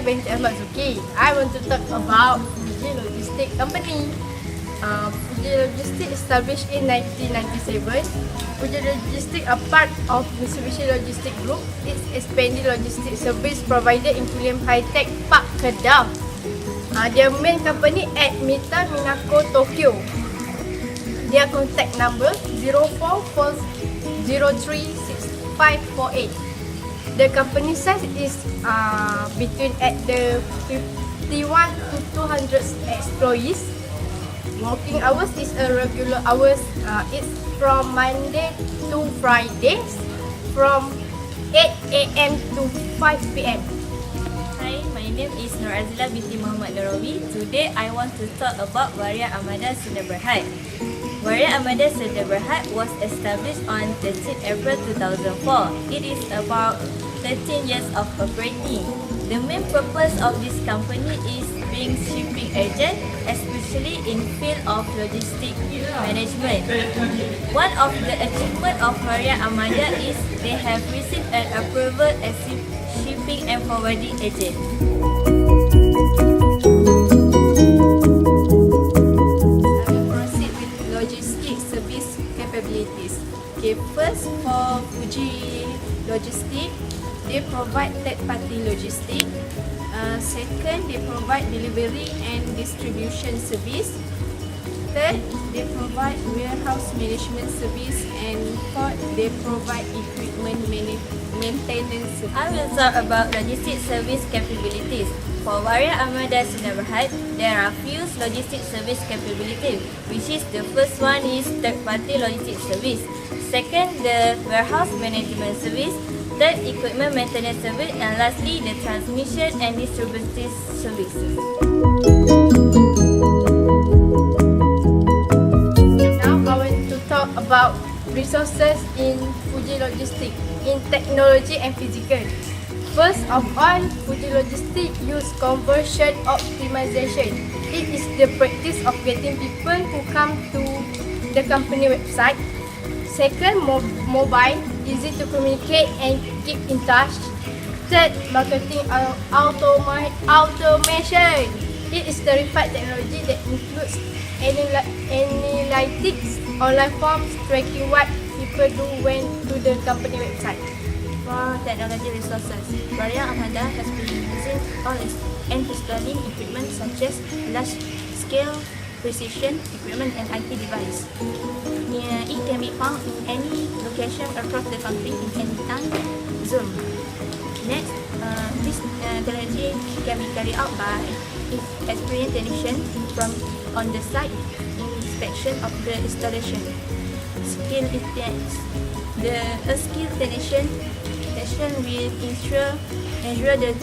Binti Ahmad Zuki. I want to talk about Fuji Logistics Company. Fuji Logistics established in 1997. Fuji Logistics are part of Mitsubishi Logistics Group. It's expanding logistics service provider in William High Tech Park, Kedah. Their main company at Mita, Minako, Tokyo. Their contact number 0440365548. The company size is between at the 51 to 200 employees. Working hours is a regular hours. It's from Monday to Fridays from 8 a.m. to 5 p.m. Hi, my name is Nur Azila binti Muhammad Nurawi. Today I want to talk about Waria Armada Sdn Bhd. Waria Armada Sdn Bhd was established on 13 April 2004. It is about 13 years of operating. The main purpose of this company is being shipping agent, especially in field of logistic management. One of the achievement of Waria Armada is they have received an approval as shipping and forwarding agent. I will proceed with logistic service capabilities. Okay, first for Fuji Logistics, they provide third-party logistics. Second, they provide delivery and distribution service. Third, they provide warehouse management service. And fourth, they provide equipment maintenance service. I will talk about logistic service capabilities. For Waria Armada Sdn Bhd, there are few logistic service capabilities, which is the first one is third-party logistic service. Second, the warehouse management service. Third, equipment maintenance service, and lastly, the transmission and distribution services. Now I want to talk about resources in Fuji Logistics in technology and physical. First of all, Fuji Logistics use conversion optimization. It is the practice of getting people who come to the company website. Second, mobile, easy to communicate and keep in touch. Third, marketing automation. It is the refined technology that includes analytics, online forms, tracking what people do when to the company website. For technology resources, Waria Armada has been using all and installing equipment such as large-scale precision equipment and IT device. It can be found in any location across the country in any time zone. Next, this technology can be carried out by experienced technicians from on the site inspection of the installation. Skilled technician will ensure the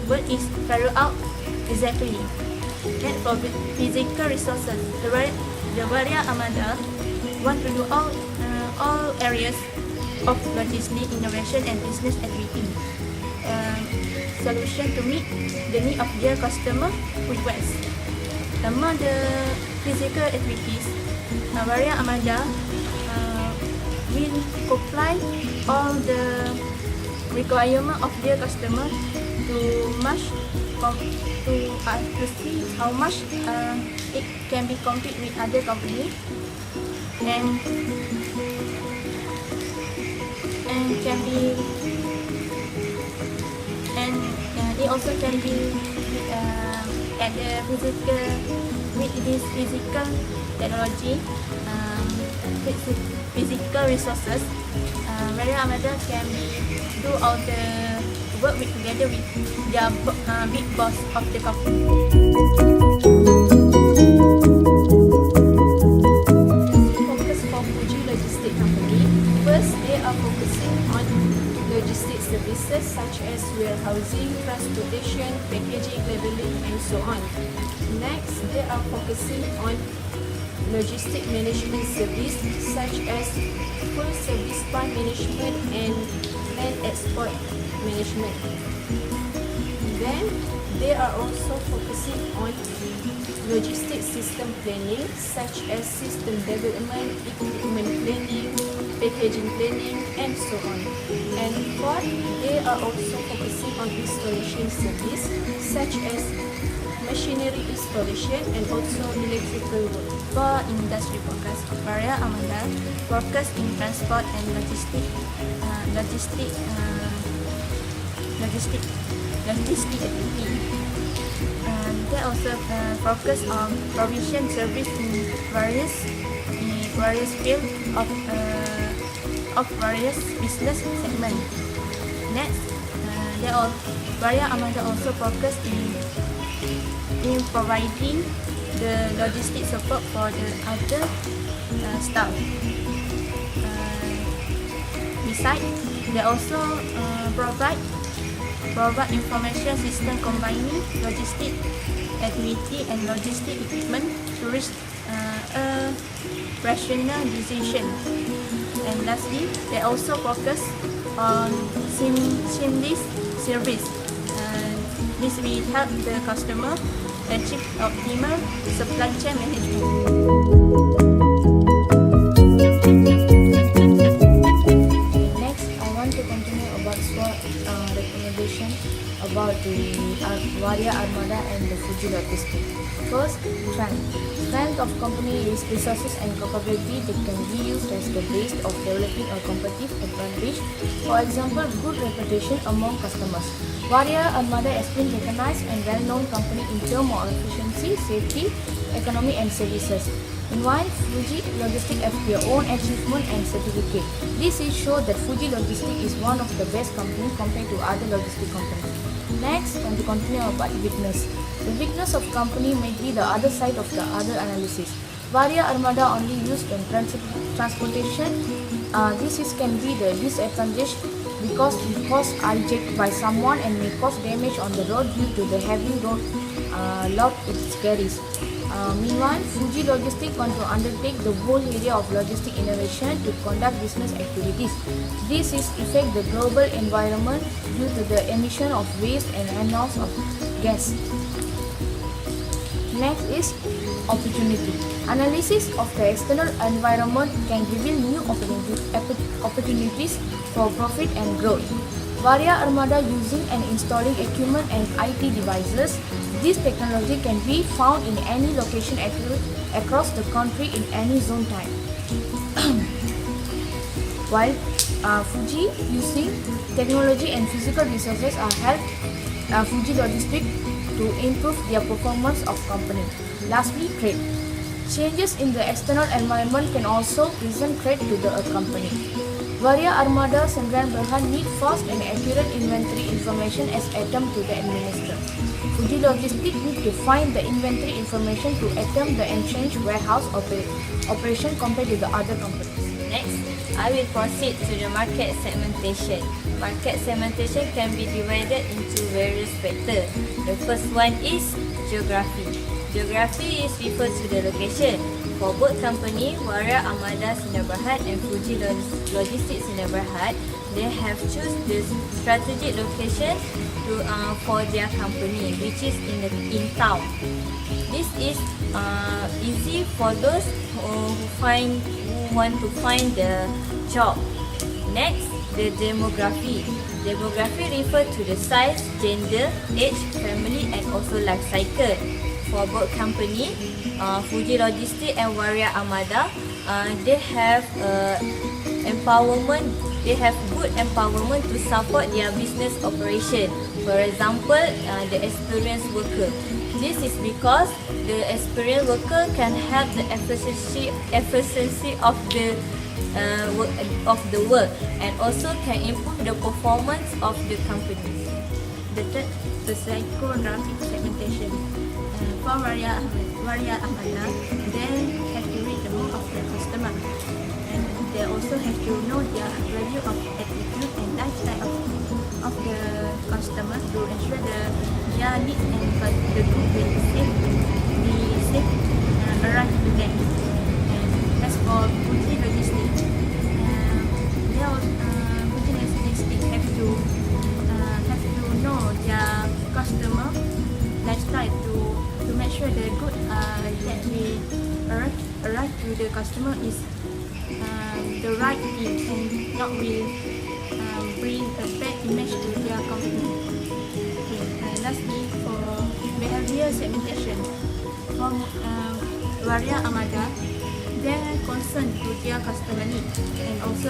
work is carried out exactly. Next, for physical resources, the Waria Armada want to do all areas of logistics, innovation and business activity. Solution to meet the need of their customer requests. Among the physical activities, Waria Armada will comply all the requirement of their customer to see how much it can be compete with other company and can be it also can be at the physical with this physical technology physical resources. Waria Armada can do all the work together with their big boss of the company. Focus for Fuji Logistics Company. First, they are focusing on logistics services such as warehousing, transportation, packaging, labeling, and so on. Next, they are focusing on logistic management service such as full service fund management and land export management. Then, they are also focusing on logistics system planning, such as system development, equipment planning, packaging planning, and so on. And fourth, they are also focusing on installation service, such as machinery installation and also electrical work. For industry focus, Varia Amanda focus in transport and logistic activity. They also focus on provision service in various field of various business segment. Next, Varia Amanda also focus in providing the logistic support for the other staff. Besides, they also provide information system combining logistic activity and logistic equipment to reach a rational decision. And lastly, they also focus on seamless service. This will help the customer achieve optimal supply chain management. Next, I want to continue about SWOT recommendation about the Varia Armada and the Fuji Logistics. First, strength of company is resources and capability that can be used as the base of developing a competitive advantage. For example, good reputation among customers. Varia Armada has been recognized and well-known company in terms of efficiency, safety, economy and services. Meanwhile, Fuji Logistics have their own achievement and certificate. This is show that Fuji Logistics is one of the best companies compared to other logistic companies. Next, I want to continue about weakness. The weakness of company may be the other side of the other analysis. Varia Armada only used in transportation. This can be the disadvantage because it was hijacked by someone and may cause damage on the road due to the heavy road load it carries. Meanwhile, Fuji Logistics want to undertake the whole area of logistic innovation to conduct business activities. This is affect the global environment due to the emission of waste and greenhouse of gas. Next is opportunity. Analysis of the external environment can reveal new opportunities for profit and growth. Varia Armada using and installing equipment and IT devices. This technology can be found in any location across the country in any zone time. While Fuji using technology and physical resources are helped Fuji Logistics to improve their performance of company. Lastly, trade. Changes in the external environment can also present threat to the company. Varia Armada Sendirian Berhad need fast and accurate inventory information as attempt to the administer. Fuji Logistics need to find the inventory information to attempt the exchange warehouse operation compared to the other companies. Next, I will proceed to the market segmentation. Market segmentation can be divided into various factors. The first one is geography. Geography is referred to the location. For both company, Varia Armada Sdn Bhd and Fuji Logistics Sdn Bhd, they have choose the strategic location for their company, which is in town. This is easy for those who want to find the job. Next, the demography. Demography refers to the size, gender, age, family, and also life cycle. For both company, Fuji Logistics and Varia Armada, they have empowerment. They have good empowerment to support their business operation. For example, the experienced worker. This is because the experienced worker can help the efficiency of the work and also can improve the performance of the company. The third, the psychographic segmentation. For Varia Armada, they have to read the mood of the customer, and they also have to know their value of attitude and lifestyle of the customer to ensure their needs and the good will be safe arrive to them. And as for Fuji Logistics, Fuji Logistics have to know their customer lifestyle to make sure the good arrive to the customer is the right thing and not will bring a bad image to their company. Okay, lastly, for behavior segmentation, from Waria Armada, they are concerned to their customer needs, and also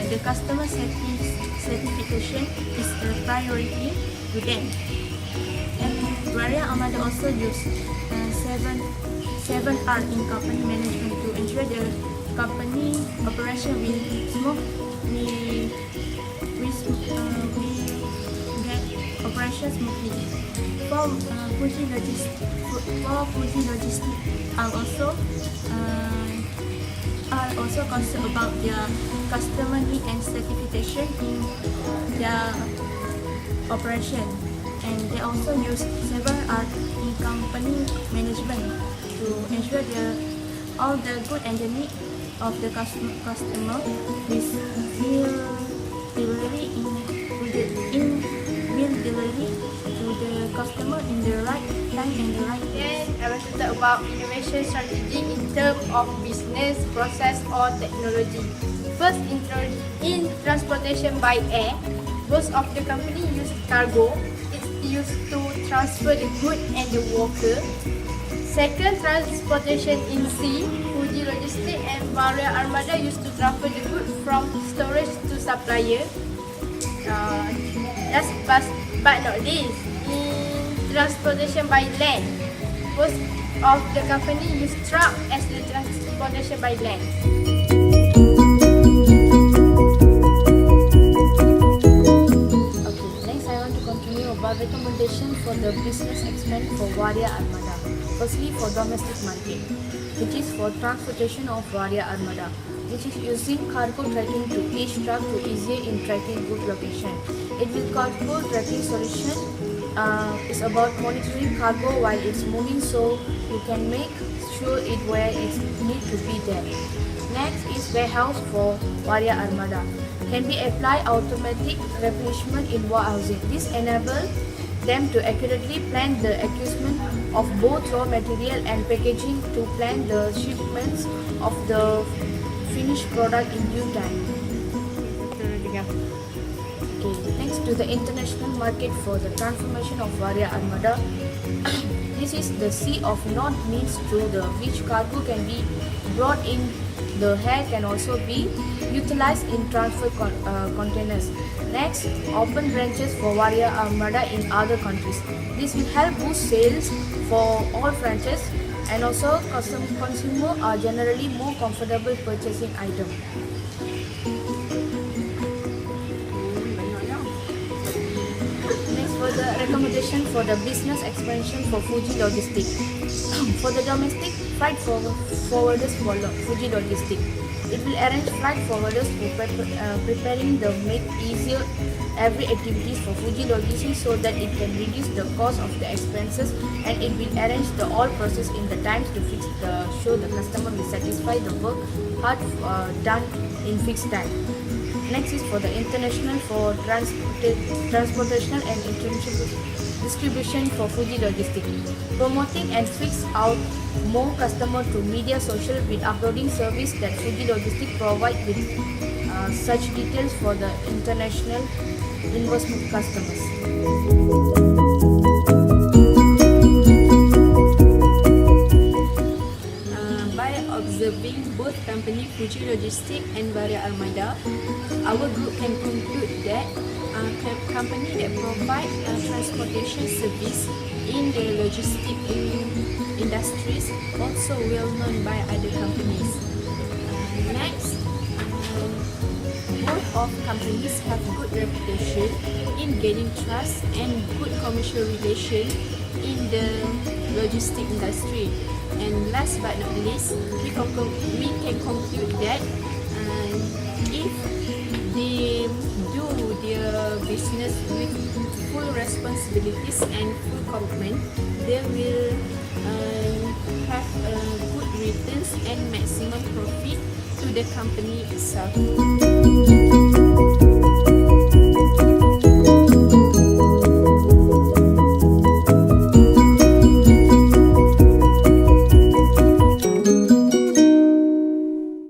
the customer certification is a priority to them. And Waria Armada also use 7R in company management to ensure the company operation will get operation smoothly. For Fuji Logistics are also concerned about their customer need and certification in their operation, and they also use 7R in company management to ensure all the good and the need of the customer with meal delivery to the customer in the right time and the right place. Then I want to talk about innovation strategy in terms of business, process or technology. First, in transportation by air, most of the company use cargo. It's used to transfer the goods and the worker. Second, transportation in sea. Fuji Logistics and Waria Armada used to transfer the goods from storage to supplier. Last but not least, in transportation by land, most of the company use truck as the transportation by land. Okay, next I want to continue about recommendation for the business expense for Waria Armada. Firstly, for domestic market, which is for transportation of Waria Armada, which is using cargo tracking to each truck to easier in tracking good location. It will cargo tracking solution is about monitoring cargo while it's moving, so you can make sure it where it need to be there. Next is warehouse for Waria Armada. Can be applied automatic replenishment in warehousing. This enables them to accurately plan the acquisition of both raw material and packaging to plan the shipments of the finished product in due time. Okay, next to the international market for the transformation of Waria Armada. This is the Sea of North means through the which cargo can be brought in. The air can also be utilized in transfer containers. Next, open branches for Waria Armada in other countries. This will help boost sales for all branches, and also consumers are generally more comfortable purchasing items. Next, for the recommendation for the business expansion for Fuji Logistics. For the domestic freight forwarders for Fuji Logistics, it will arrange freight forwarders for preparing the make easier every activities for Fuji Logistics so that it can reduce the cost of the expenses, and it will arrange the all process in the times to fix the show the customer will satisfy the work hard done in fixed time. Next is for the international for transportation and international distribution for Fuji Logistics. Promoting and fix out more customer to media social with uploading service that Fuji Logistics provide with such details for the international investment customers. By observing both company Fuji Logistics and Waria Armada, our group can conclude that company that provide transportation service in the logistic industries also well known by other companies. Next, both of companies have good reputation in gaining trust and good commercial relation in the logistic industry. And last but not least, we can conclude that if they do their business with full responsibilities and full commitment, they will have good returns and maximum profit to the company itself.